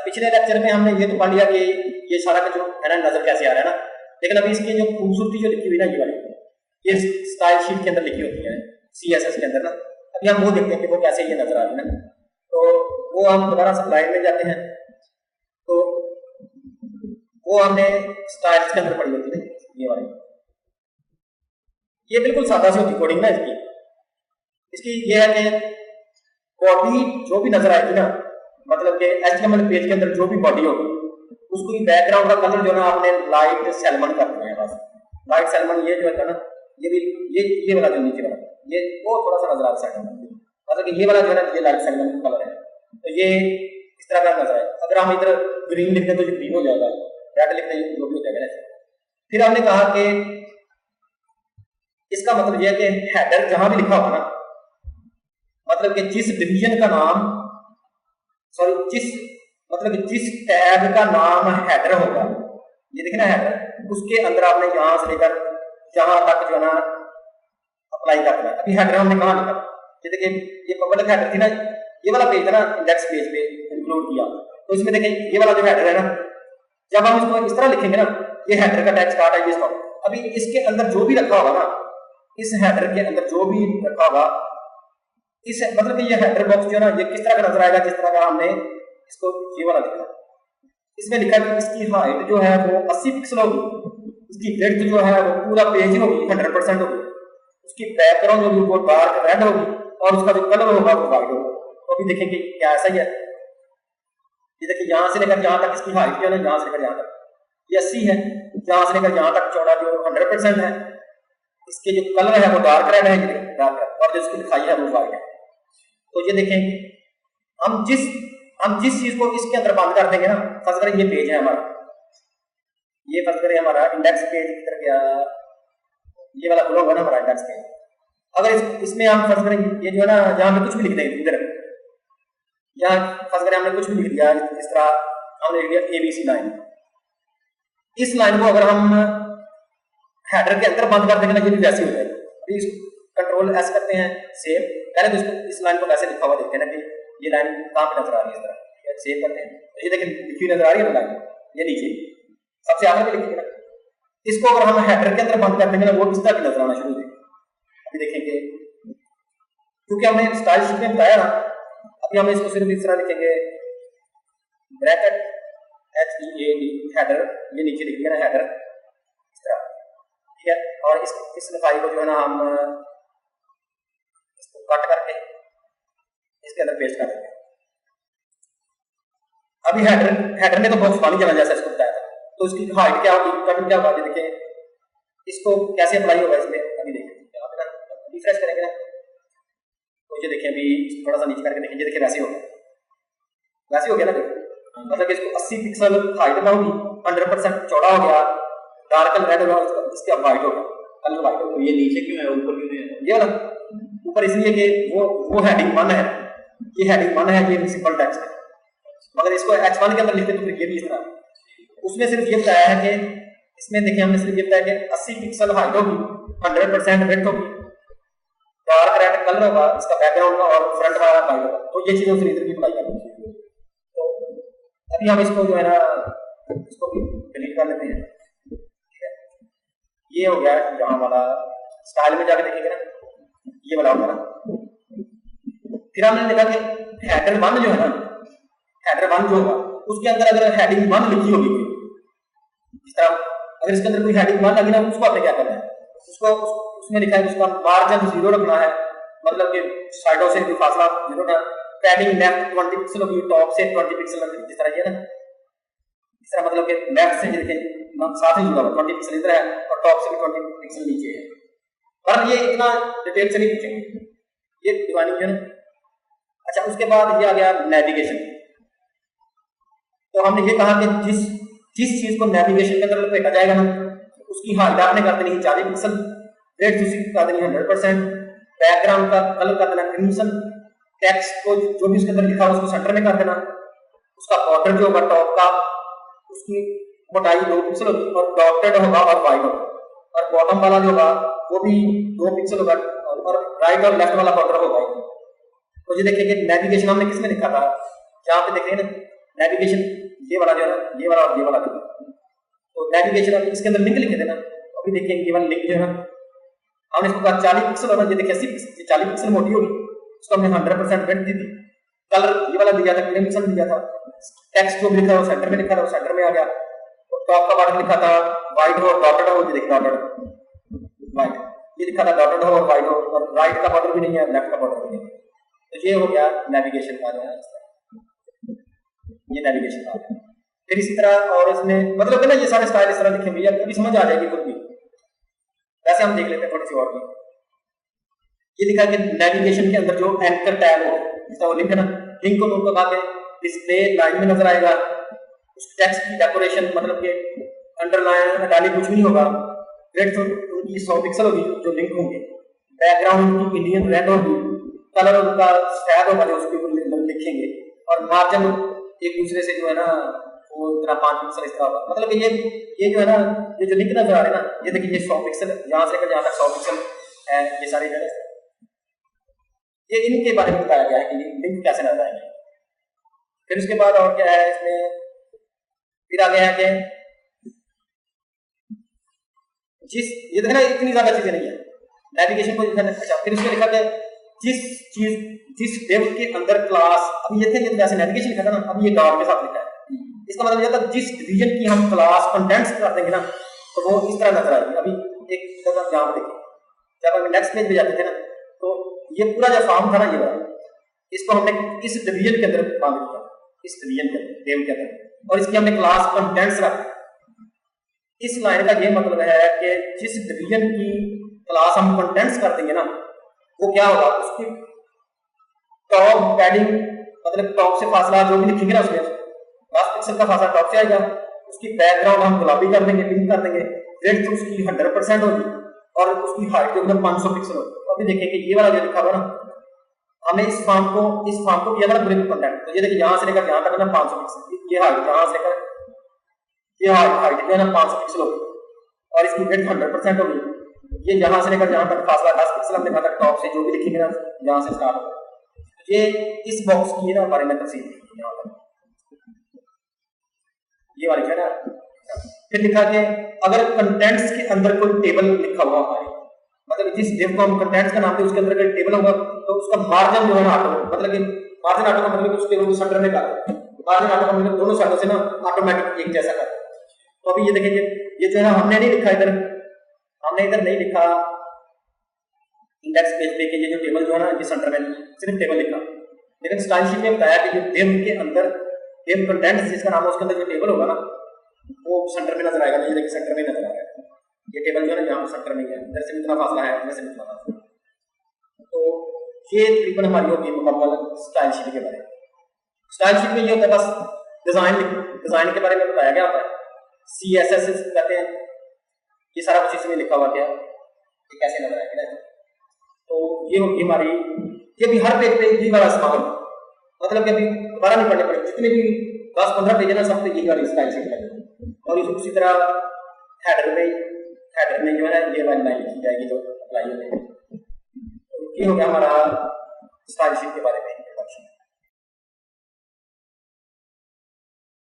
पिछले लेक्चर में हमने ये तो पढ़ लिया कि ये सारा का जो है ना नजर कैसे आ रहा है ना, लेकिन अभी इसकी जो खूबसूरती जो लिखी हुई ना ये वाली, ये स्टाइल शीट के अंदर लिखी होती है CSS के अंदर ना, अभी हम वो देखते हैं कि वो कैसे ये नजर आ रही है ना। तो वो हम दोबारा स्लाइड में जाते हैं, तो वो हमने स्टाइल्स के अंदर पढ़ी होती है ये वाली। ये बिल्कुल सादा सी होती कोडिंग ना इसकी ये है कि बॉडी जो भी नजर आएगी ना, मतलब कि HTML पेज के अंदर जो भी बॉडी होगी उसको ही बैकग्राउंड का कलर जो है ना आपने लाइट सैल्मन कर देना है। बस लाइट सैल्मन ये जो है ना, ये भी ये वाला जो नीचे वाला ये वो थोड़ा सा नजर आता है, मतलब कि ये वाला जो है ना ये लाइट सैल्मन कलर है, तो ये इस तरह का नजर आए। अगर हम इधर ग्रीन लिख दें तो ये ग्रीन हो जाएगा, रेड लिख दें जो भी हो जाएगा ऐसे। फिर हमने कहा कि इसका मतलब यह है कि हेडर जहां भी लिखा होगा ना, मतलब कि जिस डिवीजन का नाम मतलब कि जिस टैब का नाम हेडर होगा, ये देखना हेडर, उसके अंदर आपने यहां से लेकर यहां तक जो है ना अप्लाई करना है। अभी हेडर हमने कहां लिखा, ये देखिए ये पब्लिक हेडर थी ना, ये वाला पेज था ना इंडेक्स पेज पे इंक्लूड किया, तो इसमें देखें ये वाला जो हेडर है ना, जब हम इसको इस तरह लिखेंगे ना, ये हेडर का टैग स्टार्ट है, ये स्टॉप। अभी इसके अंदर जो भी रखा होगा ना, इस हेडर के अंदर जो भी रखा होगा, इस मतलब कि ये हेडर बॉक्स जो है ना ये किस तरह का नजर आएगा, जिस तरह का हमने इसको ये वाला लिखा। इसमें लिखा कि इसकी हाइट जो है वो 80 पिक्सल होगी, इसकी विड्थ जो है वो पूरा पेज होगी 100% होगी, उसकी बैकग्राउंड होगी वो डार्क रेड होगी और उसका जो कलर होगा वो वाइट होगा। तो अभी देखेंगे क्या ऐसा ही है, ये देखिए यहां से लेकर यहां तक इसकी हाइट जो है ना, यहां से लेकर यहां तक ये 80 है, यहां से लेकर यहां तक चौड़ा जो 100% है, इसके जो कलर है वो डार्क रेड है, डार्क रेड, और जो इसकी लिखाई है वो वाइट है। तो ये देखें हम जिस चीज को इसके अंदर बंद कर देंगे ना, फर्स्ट करें ये पेज है हमारा, ये फर्स्ट करें हमारा इंडेक्स पेज किधर गया, ये वाला खुला होगा ना हमारा इंडेक्स पेज। अगर इसमें हम फर्स्ट करें ये जो है ना, जहां पे कुछ भी लिख देंगे इधर, यहाँ फर्स्ट करें हमने कुछ भी लिख दिया, इस तरह हमने लिख दिया ABC लाइन, इस लाइन को अगर हम हेडर के अंदर बंद कर देंगे ना, ये भी वैसे हो जाएगी। कंट्रोल S करते हैं, सेव, पहले तो इसको इस लाइन को वैसे लिखा हुआ देखते हैं ना कि ये लाइन कहां पे नजर आ रही है, इस तरह सेव करते हैं, तो ये देखिए लिखी नजर आ रही है ना लाइन, ये नीचे सबसे आखिर में लिखेंगे ना, इसको अगर हम हेडर के अंदर बंद कर देंगे ना, वो इस तरह की नजर आना शुरू हो जाएगी। अभी देखेंगे क्योंकि हमने स्टाइल शीट में बताया ना, अभी हम इसको सिर्फ इस तरह लिखेंगे ब्रैकेट HEAD हेडर, ये नीचे लिख दिया ना हेडर इस तरह, ठीक है। और इस लिखाई को जो है ना हम इसको कट करके इसके अंदर पेस्ट कर देंगे। अभी हेडर में तो बॉक्स पानी चला जैसा इसको बताया था, तो इसकी हाइट क्या होगी, कट क्या होगा, देखिए इसको कैसे अप्लाई होगा इसमें। अभी देखिए यहाँ पे ना रिफ्रेश करेंगे ना, तो ये देखिए अभी थोड़ा सा नीचे करके देखिए, ये देखिए वैसे हो गया ना, देखिए मतलब इसको 80 पिक्सल हाइट में होगी, 100% चौड़ा हो गया, डार्क रेड हो गया, इसके अब वाइट हो गया, कलर वाइट हो गया। ये नीचे क्यों है, ऊपर क्यों है? ये ना ऊपर इसलिए कि वो हेडिंग 1 है, ये हेडिंग 1 है, ये सिंपल टेक्स्ट है, मगर इसको H1 के अंदर लिखते तो फिर ये भी इस तरह, उसमें सिर्फ ये बताया है कि इसमें देखिए हमने सिर्फ ये बताया कि 80 पिक्सल हाइट होगी, 100% विड्थ होगी, डार्क रेड कलर होगा इसका बैकग्राउंड का, और फ्रंट वाला वाइट होगा। तो ये चीजें उसने इधर भी बताई है। तो अभी हम इसको जो है ना इसको भी डिलीट कर लेते हैं, ठीक है। ये हो गया यहाँ वाला, स्टाइल में जाके देखेंगे ना ये वाला होगा ना। फिर हमने देखा कि हेडर 1 जो है ना, हेडर 1 जो होगा उसके अंदर अगर हेडिंग 1 लिखी होगी, इस तरह अगर इसके अंदर कोई हेडिंग 1 लगी ना, उसको आपने क्या करना है, उसको उसमें लिखा है उसका मार्जिन 0 रखना है, मतलब कि साइडों से फासला 0 रखना, पैडिंग लेफ्ट 20 पिक्सल होगी, टॉप से 20 पिक्सल होगी, जिस तरह ये ना, इस तरह मतलब कि लेफ्ट से देखिए साथ ही जुड़ा हुआ 20 पिक्सल इधर है और टॉप से भी 20 पिक्सल नीचे है, पर ये इतना डिटेल से नहीं पूछेंगे, ये डिवाइनिंग है ना। अच्छा, उसके बाद ये आ गया नेविगेशन। तो हमने ये कहा कि जिस चीज को नेविगेशन के अंदर लपेटा जाएगा ना, उसकी हाइट आपने कर देनी 40 पिक्सल, विड्थ उसकी कर देनी 100%, बैकग्राउंड का कलर कर देना क्रिम्सन, टेक्स्ट को जो भी उसके अंदर लिखा हो उसको सेंटर में कर देना, उसका बॉर्डर जो होगा टॉप का उसकी मोटाई 2 पिक्सल होगी और डॉटेड होगा और वाइट होगा, और बॉटम वाला जो होगा वो भी 2 पिक्सल होगा और राइट और लेफ्ट वाला बॉर्डर होगा। तो ये देखिए कि नेविगेशन हमने किसमें लिखा था, जहाँ पे देखें ना नेविगेशन ये वाला जो है ना, ये वाला और ये वाला लिखा, तो नेविगेशन अब इसके अंदर लिंक लिखे थे ना, तो अभी देखिए ये वाला लिंक जो है ना, हमने इसको कहा 40 पिक्सल होना, ये देखिए 80 पिक्सल, 40 पिक्सल मोटी होगी, उसको हमने 100% वेट दी थी। कलर ये वाला दिया था, क्लीन पिक्सल दिया था, टेक्स्ट जो भी लिखा था वो सेंटर में लिखा था, वो सेंटर में आ गया, और टॉप का बॉर्डर लिखा था व्हाइट हो डॉटेड हो, ये देखिए डॉटेड व्हाइट, ये लिखा था डॉटेड हो और व्हाइट हो, और राइट का बॉर्डर भी नहीं है, लेफ्ट का बॉर्डर भी नहीं है। तो ये हो गया नेविगेशन का जो है, ये नेविगेशन का। फिर इसी तरह और इसमें मतलब है ना, ये सारे स्टाइल इस तरह लिखे हुए हैं, अभी समझ आ जाएगी खुद भी। वैसे हम देख लेते हैं थोड़ी सी और भी। ये लिखा है कि नेविगेशन के अंदर जो एंकर टैब हो, जिसका वो लिंक है ना, लिंक को लगा के डिस्प्ले लाइन में नजर आएगा, उस टेक्स्ट की डेकोरेशन मतलब कि अंडरलाइन हटाने कुछ भी नहीं होगा, रेड उनकी 100 पिक्सल होगी जो लिंक होंगे, बैकग्राउंड उनकी इंडियन रेड होगी, कलर उनका स्टैग होगा जो उसके लिखेंगे, और मार्जिन एक दूसरे से जो है ना वो इतना 5 पिक्सल इस तरह होगा। मतलब ये जो है ना, ये जो लिंक नजर आ रहे हैं ना, ये देखिए ये 100 पिक्सल यहाँ से लेकर जहाँ तक 100 पिक्सल है, ये सारी जो है ये इनके बारे में बताया गया है कि लिंक कैसे नजर आएंगे। फिर उसके बाद और क्या है इसमें, फिर आ गया है कि जिस ये देखना इतनी ज्यादा चीजें नहीं है नेविगेशन को लिखना। अच्छा, फिर उसमें लिखा गया जिस डिव के अंदर क्लास, अभी ये थे ये तो वैसे नेविगेशन लिखा था ना, अभी ये डॉट के साथ लिखा है, इसका मतलब ये था जिस डिवीजन की हम क्लास कंटेंट्स कर देंगे ना, तो वो इस तरह नजर आएगी। अभी एक जगह जहाँ पर देखिए, जब हम नेक्स्ट पेज पे जाते थे ना, तो ये पूरा जो फॉर्म था ना ये वाला, इसको हमने इस डिवीजन के अंदर बांध दिया, इस डिवीजन के अंदर डिव के अंदर, और इसकी हमने क्लास कंटेंट्स रखा। इस लाइन का ये मतलब है कि जिस डिवीजन की क्लास हम कंटेंट्स कर देंगे ना, वो क्या होगा, उसकी टॉप पैडिंग मतलब टॉप से फासला जो भी लिखेंगे ना उसमें 10 पिक्सल का फासला टॉप से आएगा, उसकी बैकग्राउंड हम गुलाबी कर देंगे, पिंक कर देंगे, विड्थ उसकी 100% होगी, और उसकी हाइट जो एकदम 500 पिक्सल होगी। तो अभी देखिए कि ये वाला जो लिखा हुआ ना, हमने इस फॉर्म को किया था पूरे कंटेंट, तो ये देखिए यहाँ से लेकर यहाँ तक ना 500 पिक्सल, ये हाइट यहाँ से लेकर ये हाइट जो है ना 500 पिक्सल होगी, और इसकी विड्थ 100% होगी। ये यहाँ से लेकर यहाँ तक फासला 10 पिक्सल हमने कहा था, टॉप से जो भी लिखेंगे ना यहाँ से स्टार्ट होगा। ये इस बॉक्स की ना बारे में तफसील यहाँ पर ये वाली है ना। फिर लिखा कि अगर कंटेंट्स के अंदर कोई टेबल लिखा हुआ है, मतलब जिस डिव को हम कंटेंट्स का नाम दे उसके अंदर कोई टेबल होगा, तो उसका मार्जिन जो है ना ऑटो, मतलब कि मार्जिन ऑटो का मतलब उस टेबल को सेंटर में कर, मार्जिन ऑटो का मतलब दोनों साइडों से ना ऑटोमेटिक एक जैसा कर। तो अभी ये देखिए ये जो है हमने नहीं लिखा इधर, हमने इधर नहीं लिखा इंडेक्स पेज पे कि ये जो टेबल जो है ना ये सेंटर में सिर्फ टेबल लिखा, लेकिन स्टाइल शीट में बताया कि जो डिव के अंदर डिव कंटेंट्स जिसका नाम है उसके अंदर जो टेबल होगा ना वो सेंटर में नजर आएगा। ये देखिए सेंटर में नजर आ रहा है, ये टेबल जो है ना यहाँ सेंटर में है, इधर से इतना फासला है, इधर से इतना फासला। तो ये तकरीबन हमारी होगी मुकम्मल स्टाइल शीट के बारे में। स्टाइल शीट में ये होता है बस डिजाइन के बारे में बताया गया होता है, CSS कहते हैं, ये सारा कुछ इसमें लिखा हुआ क्या है, ये कैसे नजर आएगा। तो ये होगी हमारी, ये भी हर पेज पे यही वाला इस्तेमाल, मतलब कि अभी दोबारा नहीं पढ़ने पड़ेगा, जितने भी 10-15 पेज है ना सब पे यही वाली स्टाइल शीट लगेगी। और उसी तरह हेडर में जो है ये वाली लाइन लिखी जाएगी जो अप्लाई होगी। तो ये हो गया हमारा स्टाइल शीट के बारे में।